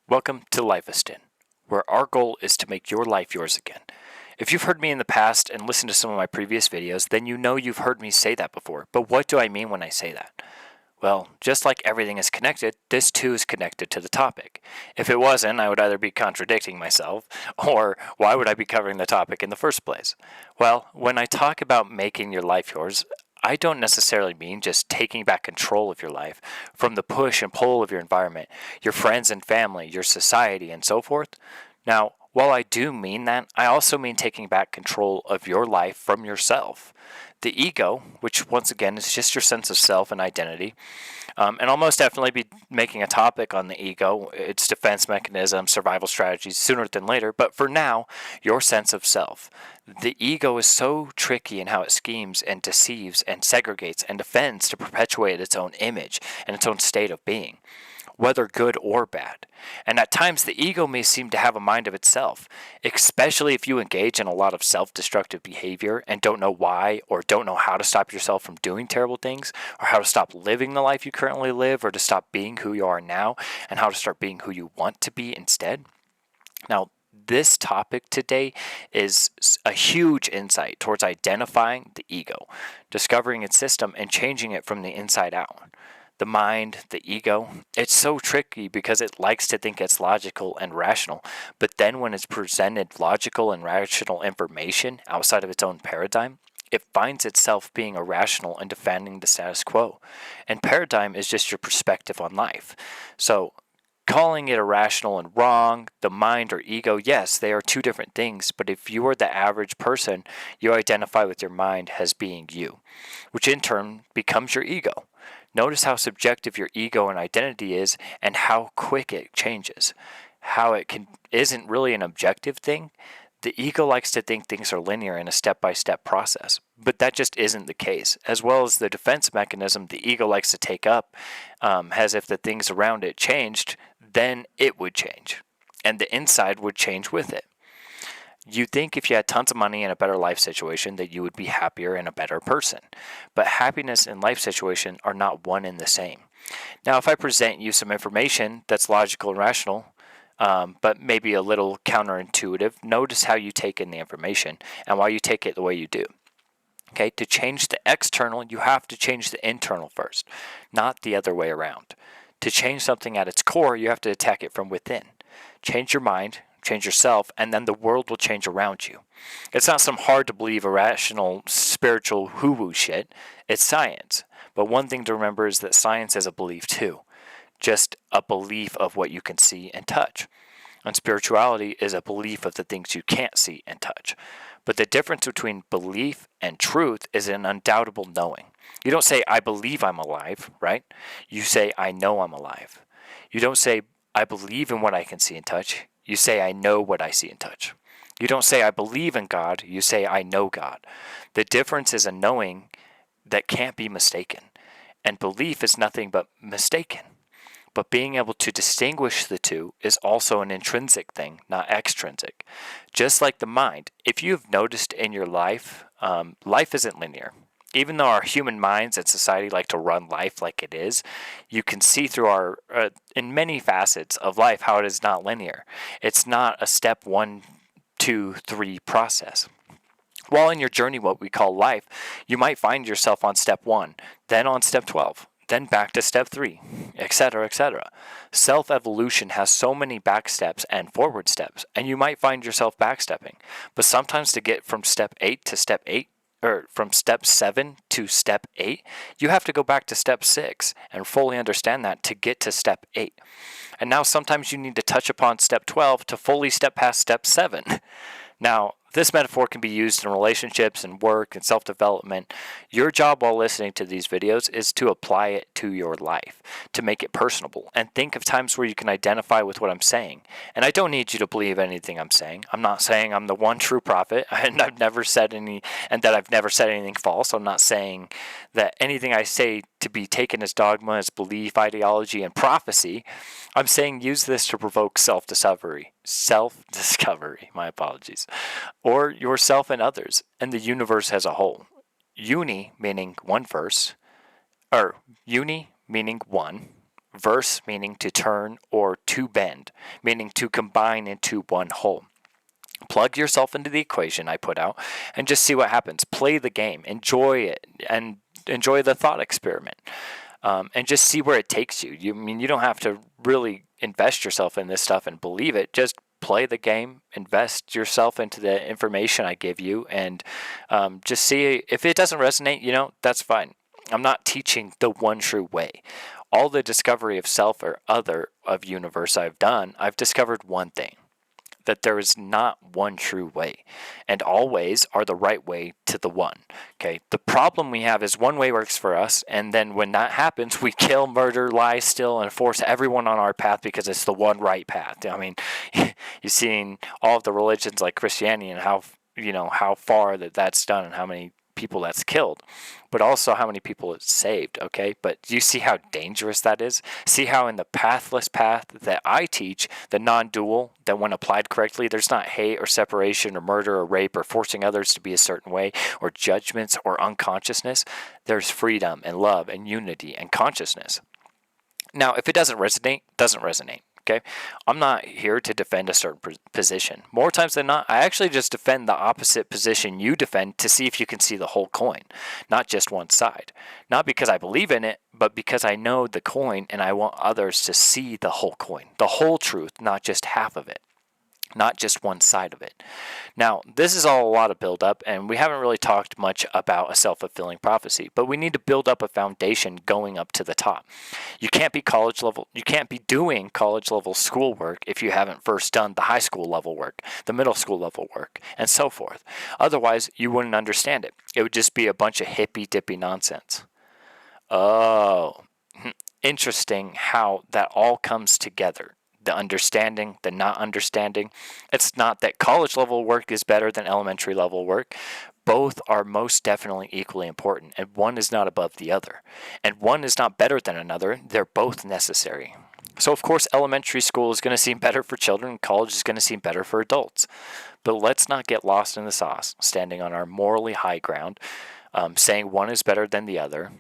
Welcome to Life of Styn, where our goal is to make your life yours again. If you've heard me in the past and listened to some of my previous videos, then you know you've heard me say that before. But what do I mean when I say that? Well, just like everything is connected, this too is connected to the topic. If it wasn't, I would either be contradicting myself, or why would I be covering the topic in the first place? Well, when I talk about making your life yours, I don't necessarily mean just taking back control of your life from the push and pull of your environment, your friends and family, your society, and so forth. Now, while I do mean that, I also mean taking back control of your life from yourself. The ego, which once again is just your sense of self and identity, and I'll most definitely be making a topic on the ego, its defense mechanism, survival strategies sooner than later, but for now, your sense of self. The ego is so tricky in how it schemes and deceives and segregates and defends to perpetuate its own image and its own state of being, whether good or bad. And at times the ego may seem to have a mind of itself, especially if you engage in a lot of self-destructive behavior and don't know why or don't know how to stop yourself from doing terrible things, or how to stop living the life you currently live, or to stop being who you are now and how to start being who you want to be instead. Now, this topic today is a huge insight towards identifying the ego, discovering its system, and changing it from the inside out. The mind, the ego, it's so tricky because it likes to think it's logical and rational, but then when it's presented logical and rational information outside of its own paradigm, it finds itself being irrational and defending the status quo. And paradigm is just your perspective on life. So calling it irrational and wrong, the mind or ego, yes, they are two different things, but if you are the average person, you identify with your mind as being you, which in turn becomes your ego. Notice how subjective your ego and identity is and how quick it changes. How it isn't really an objective thing. The ego likes to think things are linear in a step-by-step process, but that just isn't the case. As well as the defense mechanism the ego likes to take up, as if the things around it changed, then it would change, and the inside would change with it. You think if you had tons of money and a better life situation that you would be happier and a better person. But happiness and life situation are not one and the same. Now, if I present you some information that's logical and rational, but maybe a little counterintuitive, notice how you take in the information and why you take it the way you do. Okay, to change the external, you have to change the internal first, not the other way around. To change something at its core, you have to attack it from within. Change your mind, change yourself, and then the world will change around you. It's not some hard to believe irrational spiritual woo-woo shit. It's science. But one thing to remember is that science is a belief too. Just a belief of what you can see and touch. And spirituality is a belief of the things you can't see and touch. But the difference between belief and truth is an undoubtable knowing. You don't say, I believe I'm alive, right? You say, I know I'm alive. You don't say, I believe in what I can see and touch. You say, I know what I see and touch. You don't say, I believe in God. You say, I know God. The difference is a knowing that can't be mistaken. And belief is nothing but mistaken. But being able to distinguish the two is also an intrinsic thing, not extrinsic. Just like the mind, if you've noticed in your life, life isn't linear. Even though our human minds and society like to run life like it is, you can see through our, in many facets of life, how it is not linear. It's not a step 1, 2, 3 process. While in your journey, what we call life, you might find yourself on step 1, then on step 12, then back to step 3, etc., etc. Self-evolution has so many back steps and forward steps, and you might find yourself backstepping. But sometimes to get from step 8 to step 8, or from step 7 to step 8, you have to go back to step 6 and fully understand that to get to step 8. And now sometimes you need to touch upon step 12 to fully step past step 7. Now, this metaphor can be used in relationships and work and self-development. Your job while listening to these videos is to apply it to your life, to make it personable, and think of times where you can identify with what I'm saying. And I don't need you to believe anything I'm saying. I'm not saying I'm the one true prophet, and I've never said anything false. I'm not saying that anything I say to be taken as dogma, as belief, ideology, and prophecy. I'm saying use this to provoke self-discovery, my apologies, or yourself and others, and the universe as a whole. Uni meaning one verse, or uni meaning one, verse meaning to turn, or to bend, meaning to combine into one whole. Plug yourself into the equation I put out and just see what happens. Play the game, enjoy it, and enjoy the thought experiment, and just see where it takes you. You don't have to really invest yourself in this stuff and believe it. Just play the game, invest yourself into the information I give you, and just see if it doesn't resonate. That's fine. I'm not teaching the one true way. All the discovery of self or other of universe I've done, I've discovered one thing: that there is not one true way, and all ways are the right way to the one. Okay, the problem we have is one way works for us, and then when that happens, we kill, murder, lie, steal, and force everyone on our path because it's the one right path. You've seen all of the religions like Christianity and how far that's done and how many people that's killed, but also how many people it's saved. Okay, but do you see how dangerous that is? See how in the pathless path that I teach, the non-dual, that when applied correctly, there's not hate or separation or murder or rape or forcing others to be a certain way or judgments or unconsciousness. There's freedom and love and unity and consciousness. Now, if it doesn't resonate, doesn't resonate. Okay, I'm not here to defend a certain position. More times than not, I actually just defend the opposite position you defend to see if you can see the whole coin, not just one side. Not because I believe in it, but because I know the coin and I want others to see the whole coin, the whole truth, not just half of it, not just one side of it. Now, this is all a lot of build up, and we haven't really talked much about a self-fulfilling prophecy, but we need to build up a foundation going up to the top. You can't be doing college level schoolwork if you haven't first done the high school level work, the middle school level work, and so forth. Otherwise, you wouldn't understand it. It would just be a bunch of hippy-dippy nonsense. Oh, interesting how that all comes together. The understanding, the not understanding. It's not that college level work is better than elementary level work. Both are most definitely equally important, and one is not above the other. And one is not better than another. They're both necessary. So of course, elementary school is going to seem better for children, and college is going to seem better for adults. But let's not get lost in the sauce, standing on our morally high ground, saying one is better than the other.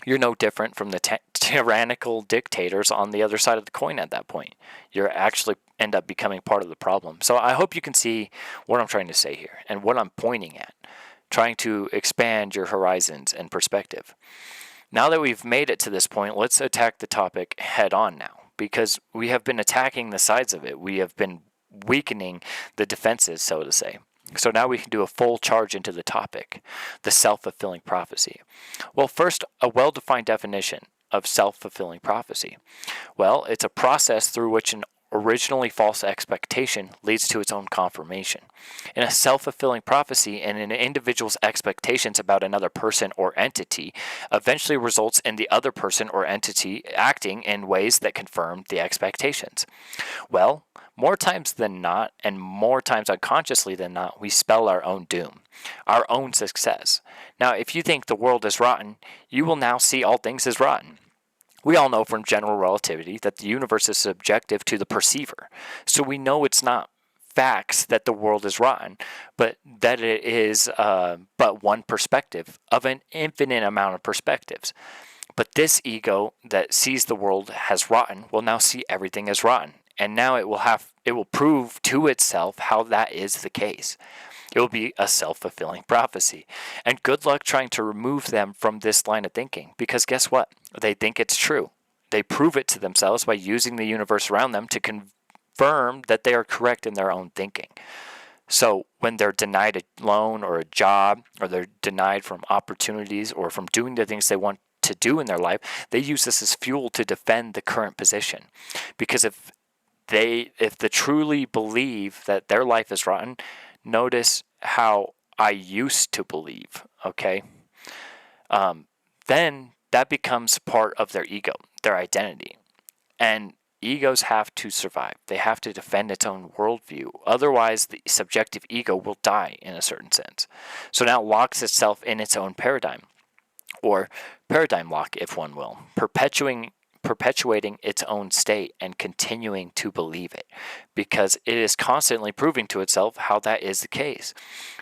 You're no different from the tyrannical dictators on the other side of the coin at that point. You're actually end up becoming part of the problem. So I hope you can see what I'm trying to say here and what I'm pointing at, trying to expand your horizons and perspective. Now that we've made it to this point, let's attack the topic head on now, because we have been attacking the sides of it. We have been weakening the defenses, so to say. So now we can do a full charge into the topic, the self-fulfilling prophecy. Well, first, a well-defined definition of self-fulfilling prophecy. Well, it's a process through which an originally false expectation leads to its own confirmation. In a self-fulfilling prophecy, and an individual's expectations about another person or entity eventually results in the other person or entity acting in ways that confirm the expectations. Well, more times than not, and more times unconsciously than not, we spell our own doom, our own success. Now, if you think the world is rotten, you will now see all things as rotten. We all know from general relativity that the universe is subjective to the perceiver. So we know it's not facts that the world is rotten, but that it is but one perspective of an infinite amount of perspectives. But this ego that sees the world as rotten will now see everything as rotten. And now it will prove to itself how that is the case. It will be a self-fulfilling prophecy. And good luck trying to remove them from this line of thinking, because guess what? They think it's true. They prove it to themselves by using the universe around them to confirm that they are correct in their own thinking. So when they're denied a loan or a job, or they're denied from opportunities or from doing the things they want to do in their life, they use this as fuel to defend the current position. Because if they truly believe that their life is rotten, notice how I used to believe, okay? Then that becomes part of their ego, their identity. And egos have to survive. They have to defend its own worldview. Otherwise, the subjective ego will die in a certain sense. So now it locks itself in its own paradigm, or paradigm lock, if one will, perpetuating perpetuating its own state and continuing to believe it, because it is constantly proving to itself how that is the case.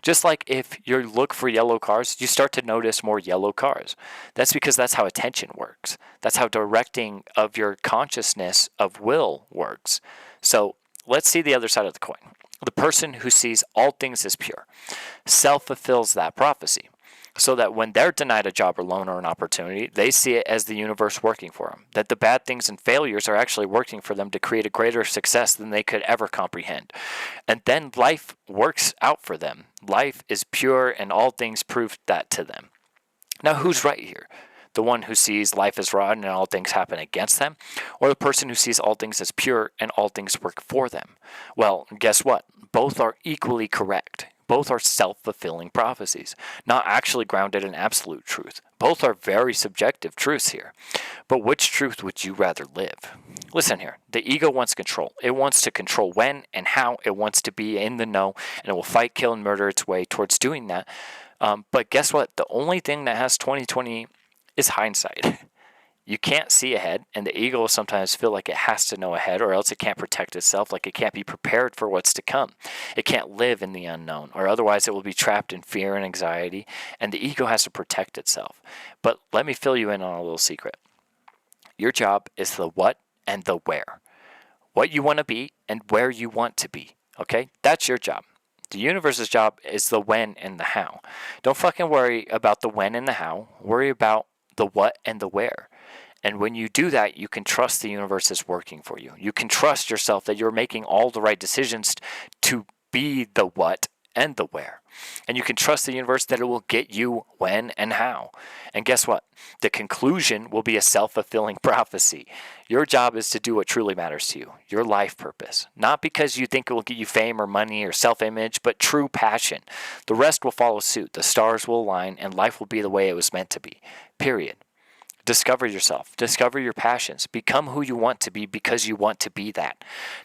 Just like if you look for yellow cars, you start to notice more yellow cars. That's because that's how attention works. That's how directing of your consciousness of will works. So let's see the other side of the coin. The person who sees all things as pure self-fulfills that prophecy, so that when they're denied a job or loan or an opportunity, they see it as the universe working for them, that the bad things and failures are actually working for them to create a greater success than they could ever comprehend. And then life works out for them. Life is pure, and all things prove that to them. Now, who's right here? The one who sees life as rotten and all things happen against them, or the person who sees all things as pure and all things work for them? Well, guess what? Both are equally correct. Both are self-fulfilling prophecies, not actually grounded in absolute truth. Both are very subjective truths here. But which truth would you rather live? Listen here. The ego wants control. It wants to control when and how. It wants to be in the know, and it will fight, kill, and murder its way towards doing that. But guess what? The only thing that has 20/20 is hindsight. You can't see ahead, and the ego will sometimes feel like it has to know ahead, or else it can't protect itself, like it can't be prepared for what's to come. It can't live in the unknown, or otherwise it will be trapped in fear and anxiety, and the ego has to protect itself. But let me fill you in on a little secret. Your job is the what and the where. What you want to be and where you want to be, okay? That's your job. The universe's job is the when and the how. Don't fucking worry about the when and the how. Worry about the what and the where. And when you do that, you can trust the universe is working for you. You can trust yourself that you're making all the right decisions to be the what and the where. And you can trust the universe that it will get you when and how. And guess what? The conclusion will be a self-fulfilling prophecy. Your job is to do what truly matters to you, your life purpose. Not because you think it will get you fame or money or self-image, but true passion. The rest will follow suit. The stars will align, and life will be the way it was meant to be. Period. Discover yourself. Discover your passions. Become who you want to be because you want to be that.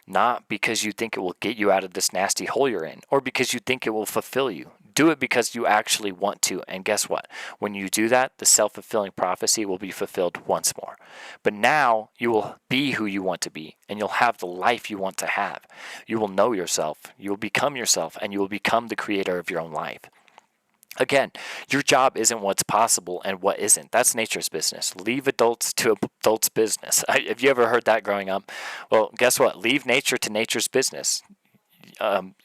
Not because you think it will get you out of this nasty hole you're in, or because you think it will fulfill you. Do it because you actually want to. And guess what? When you do that, the self-fulfilling prophecy will be fulfilled once more. But now you will be who you want to be, and you'll have the life you want to have. You will know yourself. You will become yourself, and you will become the creator of your own life. Again, your job isn't what's possible and what isn't. That's nature's business. Leave adults to adults' business. Have you ever heard that growing up? Well, guess what? Leave nature to nature's business.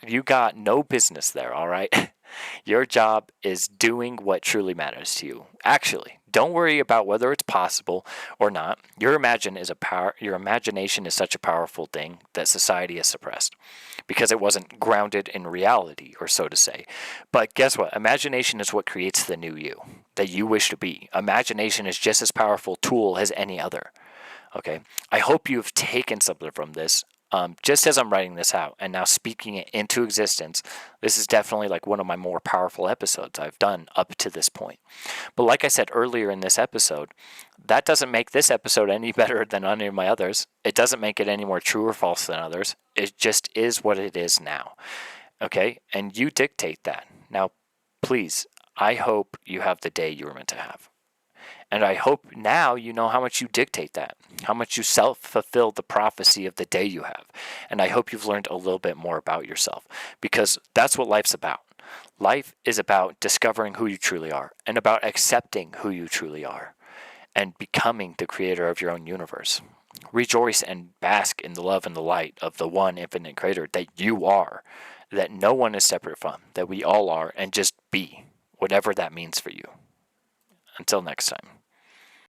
You got no business there, all right? Your job is doing what truly matters to you. Actually, don't worry about whether it's possible or not. Your imagination is such a powerful thing that society has suppressed because it wasn't grounded in reality, or so to say. But guess what? Imagination is what creates the new you that you wish to be. Imagination is just as powerful tool as any other. Okay? I hope you've taken something from this. Just as I'm writing this out and now speaking it into existence, this is definitely like one of my more powerful episodes I've done up to this point. But like I said earlier in this episode, that doesn't make this episode any better than any of my others. It doesn't make it any more true or false than others. It just is what it is now. Okay? And you dictate that. Now, please, I hope you have the day you were meant to have. And I hope now you know how much you dictate that, how much you self-fulfill the prophecy of the day you have. And I hope you've learned a little bit more about yourself, because that's what life's about. Life is about discovering who you truly are, and about accepting who you truly are, and becoming the creator of your own universe. Rejoice and bask in the love and the light of the one infinite creator that you are, that no one is separate from, that we all are, and just be, whatever that means for you. Until next time.